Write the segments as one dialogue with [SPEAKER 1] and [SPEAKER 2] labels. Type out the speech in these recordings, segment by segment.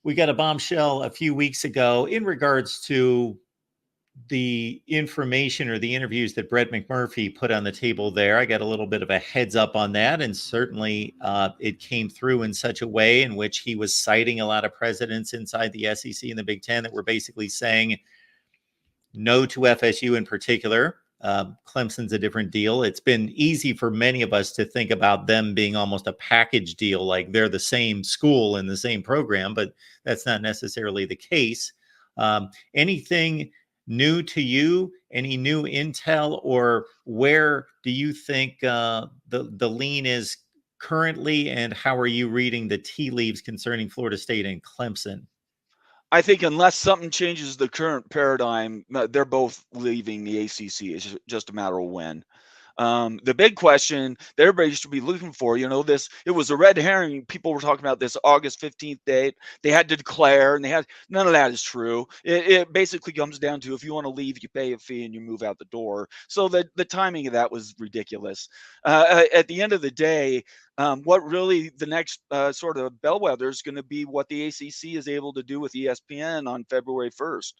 [SPEAKER 1] we got a bombshell a few weeks ago in regards to the information or the interviews that Brett McMurphy put on the table there. I got a little bit of a heads up on that, and certainly it came through in such a way in which he was citing a lot of presidents inside the SEC and the Big Ten that were basically saying no to FSU in particular. Clemson's a different deal. It's been easy for many of us to think about them being almost a package deal, like they're the same school and the same program, but that's not necessarily the case. Anything new to you? Any new intel, or where do you think the lean is currently, and how are you reading the tea leaves concerning Florida State and Clemson?
[SPEAKER 2] I think unless something changes the current paradigm, they're both leaving the ACC. It's just a matter of when. The big question that everybody should be looking for, it was a red herring. People were talking about this August 15th date. They had to declare, and none of that is true. It basically comes down to, if you want to leave, you pay a fee and you move out the door. So the timing of that was ridiculous. At the end of the day, what really the next sort of bellwether is going to be what the ACC is able to do with ESPN on February 1st.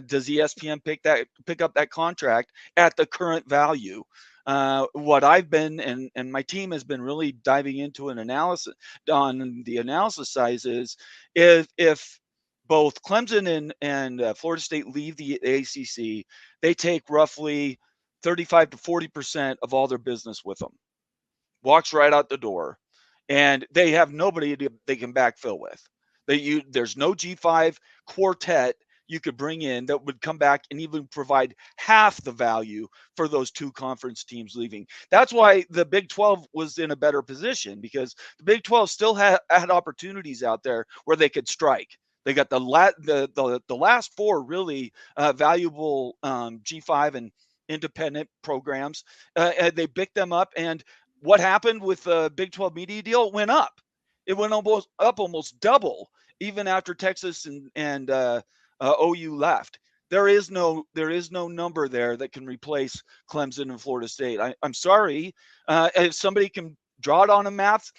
[SPEAKER 2] Does ESPN pick up that contract at the current value? What I've been and my team has been really diving into an analysis on the analysis side is if both Clemson and Florida State leave the ACC, they take roughly 35 to 40% of all their business with them. Walks right out the door, and they have nobody they can backfill with. There's no G5 quartet you could bring in that would come back and even provide half the value for those two conference teams leaving. That's why the Big 12 was in a better position, because the Big 12 still had opportunities out there where they could strike. They got the last four really valuable G5 and independent programs. They picked them up, and what happened with the Big 12 media deal? It went up. It went almost double, even after Texas and OU left. There is no number there that can replace Clemson and Florida State. I'm sorry. If somebody can draw it on a math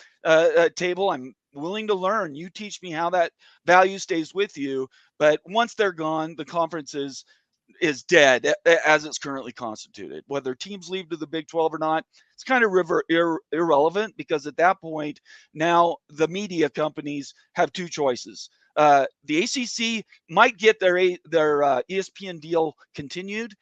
[SPEAKER 2] table, I'm willing to learn. You teach me how that value stays with you. But once they're gone, the conference is dead as it's currently constituted. Whether teams leave to the Big 12 or not, it's kind of irrelevant, because at that point, now the media companies have two choices. The ACC might get their ESPN deal continued,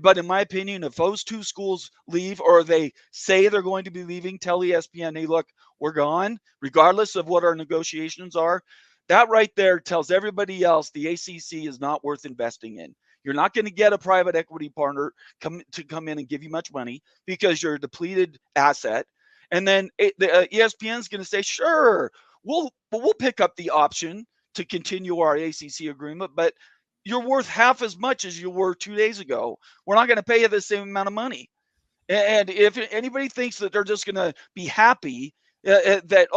[SPEAKER 2] but in my opinion, if those two schools leave, or they say they're going to be leaving, tell ESPN, hey, look, we're gone, regardless of what our negotiations are. That right there tells everybody else the ACC is not worth investing in. You're not going to get a private equity partner come in and give you much money, because you're a depleted asset. And then the ESPN is going to say, sure, we'll pick up the option to continue our ACC agreement, but you're worth half as much as you were 2 days ago. We're not going to pay you the same amount of money. And if anybody thinks that they're just going to be happy that,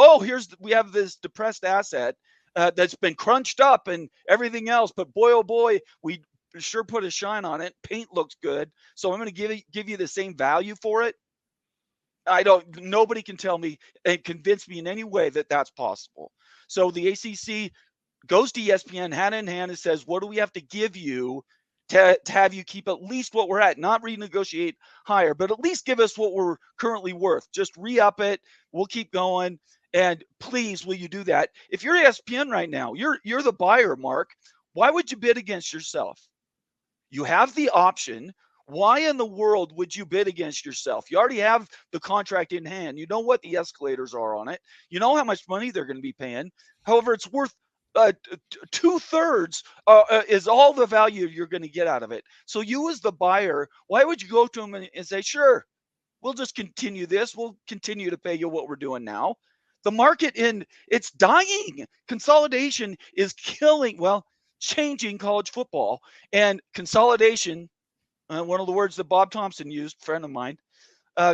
[SPEAKER 2] we have this depressed asset that's been crunched up and everything else, but boy, oh boy, we sure put a shine on it. Paint looks good, so I'm going to give you the same value for it. Nobody can tell me and convince me in any way that that's possible. So the ACC goes to ESPN hand in hand and says, what do we have to give you to have you keep at least what we're at, not renegotiate higher, but at least give us what we're currently worth. Just re-up it. We'll keep going. And please, will you do that? If you're ESPN right now, you're the buyer, Mark. Why would you bid against yourself? You have the option. Why in the world would you bid against yourself? You already have the contract in hand. You know what the escalators are on it. You know how much money they're going to be paying. However, it's worth 2/3 is all the value you're going to get out of it. So you, as the buyer, why would you go to them and say, sure, we'll just continue this. We'll continue to pay you what we're doing now. The market it's dying. Consolidation is changing college football. And consolidation, one of the words that Bob Thompson used, friend of mine,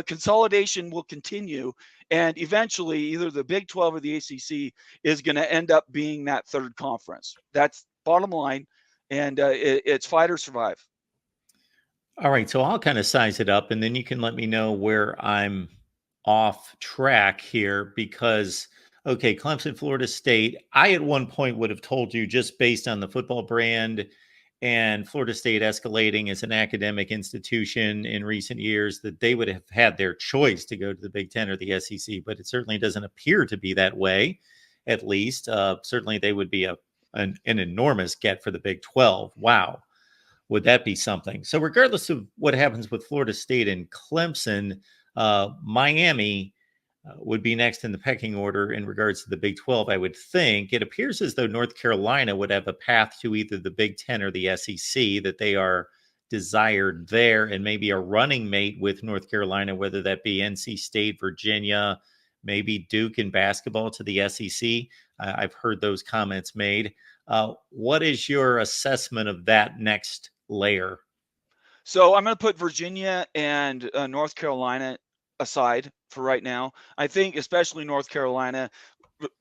[SPEAKER 2] consolidation will continue, and eventually either the Big 12 or the ACC is going to end up being that third conference. That's bottom line, and it's fight or survive.
[SPEAKER 1] All right, so I'll kind of size it up, and then you can let me know where I'm off track here, because Okay, Clemson, Florida State. I at one point would have told you, just based on the football brand and Florida State escalating as an academic institution in recent years, that they would have had their choice to go to the Big Ten or the SEC, but it certainly doesn't appear to be that way, at least. Certainly they would be an enormous get for the Big 12. Wow. Would that be something? So, regardless of what happens with Florida State and Clemson, Miami would be next in the pecking order in regards to the Big 12, I would think. It appears as though North Carolina would have a path to either the Big 10 or the SEC, that they are desired there, and maybe a running mate with North Carolina, whether that be NC State, Virginia, maybe Duke in basketball to the SEC. I've heard those comments made. What is your assessment of that next layer?
[SPEAKER 2] So I'm going to put Virginia and North Carolina aside for right now. I think especially North Carolina,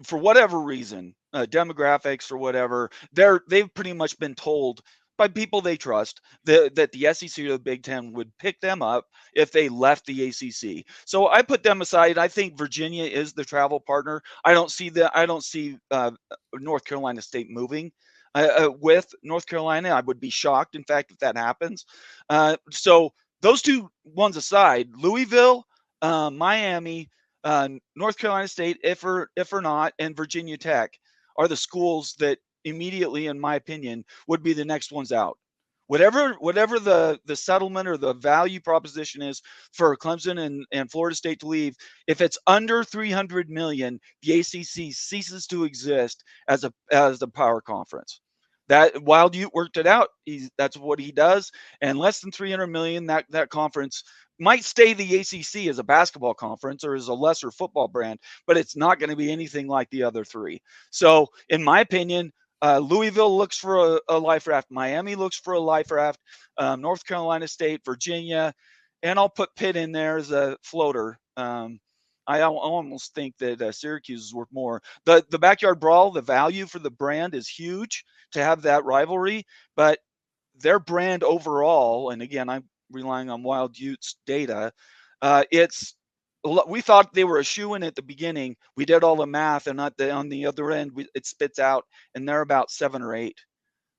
[SPEAKER 2] for whatever reason, demographics or whatever, they've pretty much been told by people they trust that the SEC or the Big Ten would pick them up if they left the ACC. So I put them aside. I think Virginia is the travel partner. I don't see North Carolina State moving with North Carolina. I would be shocked, in fact, if that happens. So those two ones aside, Louisville, Miami, North Carolina State, if or not, and Virginia Tech are the schools that immediately, in my opinion, would be the next ones out. Whatever the settlement or the value proposition is for Clemson and Florida State to leave, if it's under 300 million, the ACC ceases to exist as the power conference. That Wild Ute worked it out. That's what he does. And less than 300 million, that conference might stay the ACC as a basketball conference or as a lesser football brand, but it's not going to be anything like the other three. So, in my opinion, Louisville looks for a life raft. Miami looks for a life raft. North Carolina State, Virginia, and I'll put Pitt in there as a floater. I almost think that Syracuse is worth more. The backyard brawl, the value for the brand is huge to have that rivalry, but their brand overall, and again, I'm relying on Wild Ute's data, we thought they were a shoo-in at the beginning. We did all the math, and on the other end, it spits out, and they're about 7 or 8,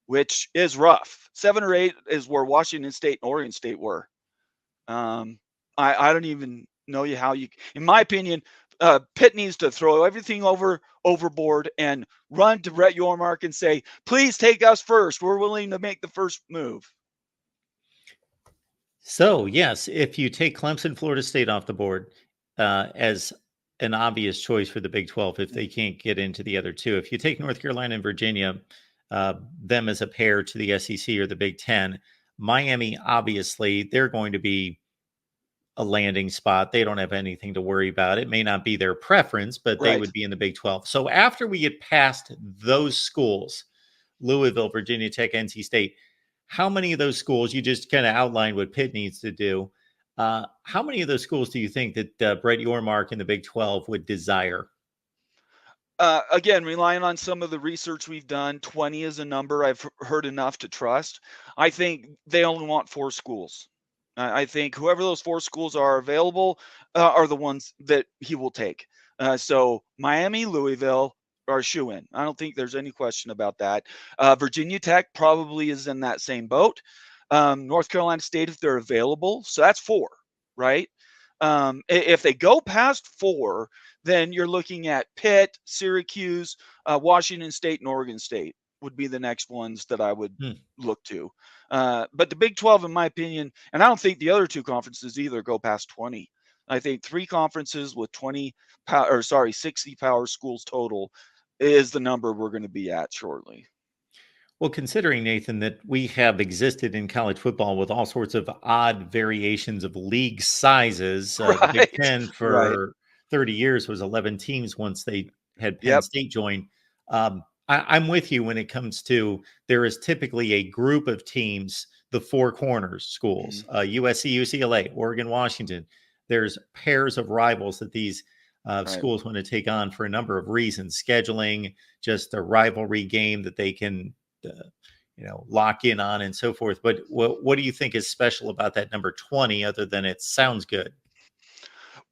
[SPEAKER 2] which is rough. 7 or 8 is where Washington State and Oregon State were. I don't even know how you, in my opinion, Pitt needs to throw everything overboard and run to Brett Yormark and say, please take us first. We're willing to make the first move.
[SPEAKER 1] So, yes, if you take Clemson, Florida State off the board as an obvious choice for the Big 12, if they can't get into the other two, if you take North Carolina and Virginia, them as a pair to the SEC or the Big 10, Miami, obviously, they're going to be a landing spot. They don't have anything to worry about. It may not be their preference, but they would be in the Big 12. So after we get past those schools, Louisville, Virginia Tech, NC State, how many of those schools, you just kind of outlined what Pitt needs to do, how many of those schools do you think that Brett Yormark in the Big 12 would desire?
[SPEAKER 2] Again, relying on some of the research we've done, 20 is a number I've heard enough to trust. I think they only want 4 schools. I think whoever those 4 schools are available are the ones that he will take. So Miami, Louisville are shoo-in. I don't think there's any question about that. Virginia Tech probably is in that same boat. North Carolina State, if they're available. So that's 4, right? If they go past 4, then you're looking at Pitt, Syracuse, Washington State, and Oregon State would be the next ones that I would look to. But the Big 12, in my opinion, and I don't think the other 2 conferences either go past 20. I think 3 conferences with 60 power schools total is the number we're going to be at shortly.
[SPEAKER 1] Well, considering, Nathan, that we have existed in college football with all sorts of odd variations of league sizes, the Big Ten for 30 years was 11 teams once they had Penn State join. I'm with you when it comes to, there is typically a group of teams, the 4 corners schools, USC, UCLA, Oregon, Washington. There's pairs of rivals that these schools want to take on for a number of reasons: scheduling, just a rivalry game that they can lock in on, and so forth. But what do you think is special about that number 20, other than it sounds good?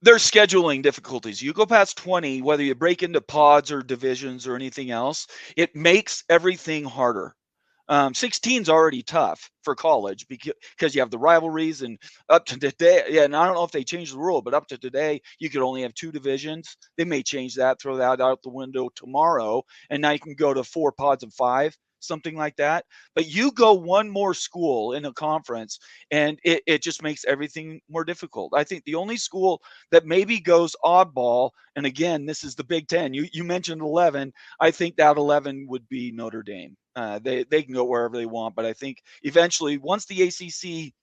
[SPEAKER 2] There's scheduling difficulties. You go past 20, whether you break into pods or divisions or anything else, it makes everything harder. 16 is already tough for college because you have the rivalries, and up to today, yeah, and I don't know if they changed the rule, but up to today, you could only have 2 divisions. They may change that, throw that out the window tomorrow, and now you can go to 4 pods of 5, something like that. But you go one more school in a conference, and it just makes everything more difficult. I think the only school that maybe goes oddball, and again, this is the Big Ten. You mentioned 11. I think that 11 would be Notre Dame. They can go wherever they want, but I think eventually, once the ACC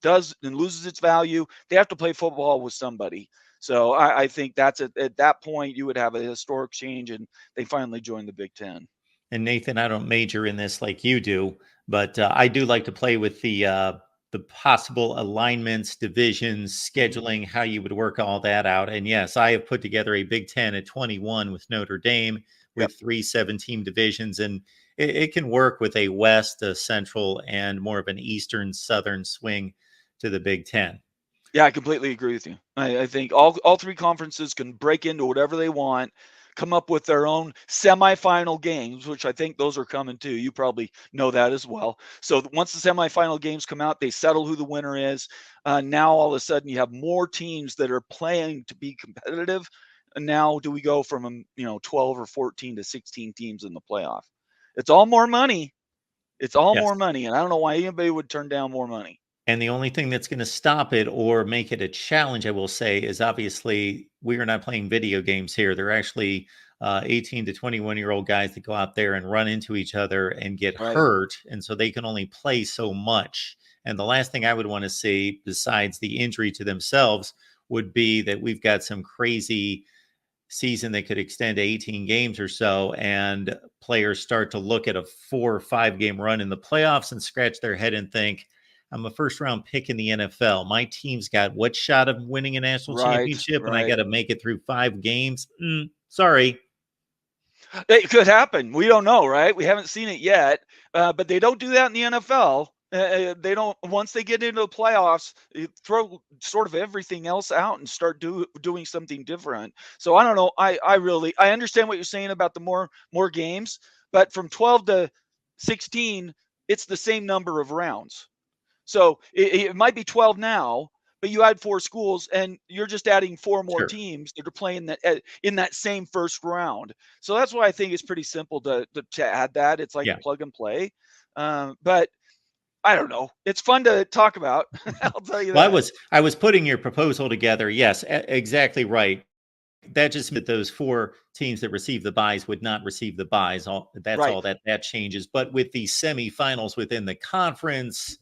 [SPEAKER 2] does and loses its value, they have to play football with somebody. So I think that's at that point you would have a historic change, and they finally join the Big Ten.
[SPEAKER 1] And Nathan, I don't major in this like you do, but I do like to play with the possible alignments, divisions, scheduling, how you would work all that out. And yes, I have put together a Big Ten at 21 with Notre Dame with
[SPEAKER 2] Yep.
[SPEAKER 1] 3 7-team divisions, and it can work with a West, a Central, and more of an Eastern Southern swing to the Big Ten.
[SPEAKER 2] Yeah, I completely agree with you. I think all 3 conferences can break into whatever they want, come up with their own semifinal games, which I think those are coming too. You probably know that as well. So once the semifinal games come out, they settle who the winner is. Now all of a sudden you have more teams that are playing to be competitive. And now do we go from 12 or 14 to 16 teams in the playoff? It's all more money. It's all
[SPEAKER 1] Yes.
[SPEAKER 2] more money, and I don't know why anybody would turn down more money.
[SPEAKER 1] And the only thing that's going to stop it or make it a challenge, I will say, is obviously we are not playing video games here. They're actually 18 to 21-year-old guys that go out there and run into each other and get
[SPEAKER 2] Right.
[SPEAKER 1] hurt. And so they can only play so much. And the last thing I would want to see, besides the injury to themselves, would be that we've got some crazy season that could extend to 18 games or so, and players start to look at a 4 or 5 game run in the playoffs and scratch their head and think, I'm a first round pick in the NFL. My team's got what shot of winning a national
[SPEAKER 2] Right,
[SPEAKER 1] championship, and I
[SPEAKER 2] right.
[SPEAKER 1] got to make it through 5 games. Sorry.
[SPEAKER 2] It could happen. We don't know, right? We haven't seen it yet, but they don't do that in the NFL. They don't. Once they get into the playoffs, throw sort of everything else out and start doing something different. So I don't know. I understand what you're saying about the more games, but from 12 to 16, it's the same number of rounds. So it might be 12 now, but you add 4 schools and you're just adding 4 more
[SPEAKER 1] Sure.
[SPEAKER 2] teams that are playing that in that same first round. So that's why I think it's pretty simple to add that. It's like
[SPEAKER 1] Yeah.
[SPEAKER 2] plug and play. But I don't know. It's fun to talk about. I'll tell you
[SPEAKER 1] Well,
[SPEAKER 2] that.
[SPEAKER 1] I was putting your proposal together. Yes, exactly right. That just meant those 4 teams that receive the buys would not receive the buys. That's
[SPEAKER 2] Right.
[SPEAKER 1] all that changes. But with the semifinals within the conference,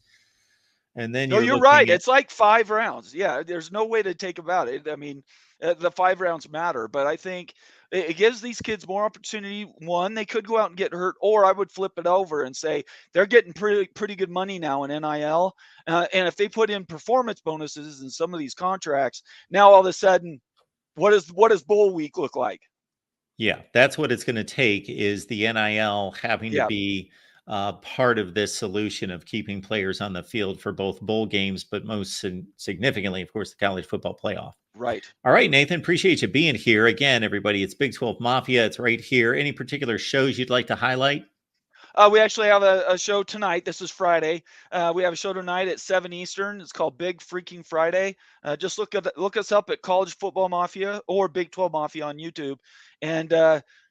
[SPEAKER 1] and then
[SPEAKER 2] No,
[SPEAKER 1] you're
[SPEAKER 2] you're right.
[SPEAKER 1] looking at
[SPEAKER 2] It's like 5 rounds. Yeah, there's no way to take about it. I mean, the 5 rounds matter, but I think it gives these kids more opportunity. One, they could go out and get hurt, or I would flip it over and say they're getting pretty good money now in NIL, and if they put in performance bonuses in some of these contracts, now all of a sudden, what does bowl week look like?
[SPEAKER 1] yeah, that's what it's going to take is the NIL having to
[SPEAKER 2] Yeah,
[SPEAKER 1] be part of this solution of keeping players on the field for both bowl games, but most significantly, of course, the college football playoff.
[SPEAKER 2] right.
[SPEAKER 1] All right, Nathan, appreciate you being here. Again, everybody, it's Big 12 Mafia. It's right here. Any particular shows you'd like to highlight?
[SPEAKER 2] We actually have a show tonight. This is Friday. We have a show tonight at 7 Eastern. It's called Big Freaking Friday. Just look us up at College Football Mafia or Big 12 Mafia on YouTube. And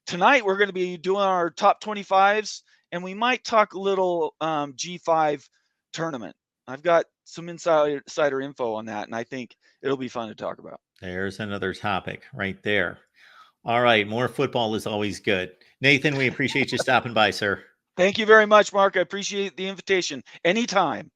[SPEAKER 2] tonight we're going to be doing our top 25s, and we might talk a little G5 tournament. I've got some insider info on that, and I think it'll be fun to talk about.
[SPEAKER 1] There's another topic right there. All right, more football is always good. Nathan, we appreciate you stopping by, sir.
[SPEAKER 2] Thank you very much, Mark. I appreciate the invitation. Anytime.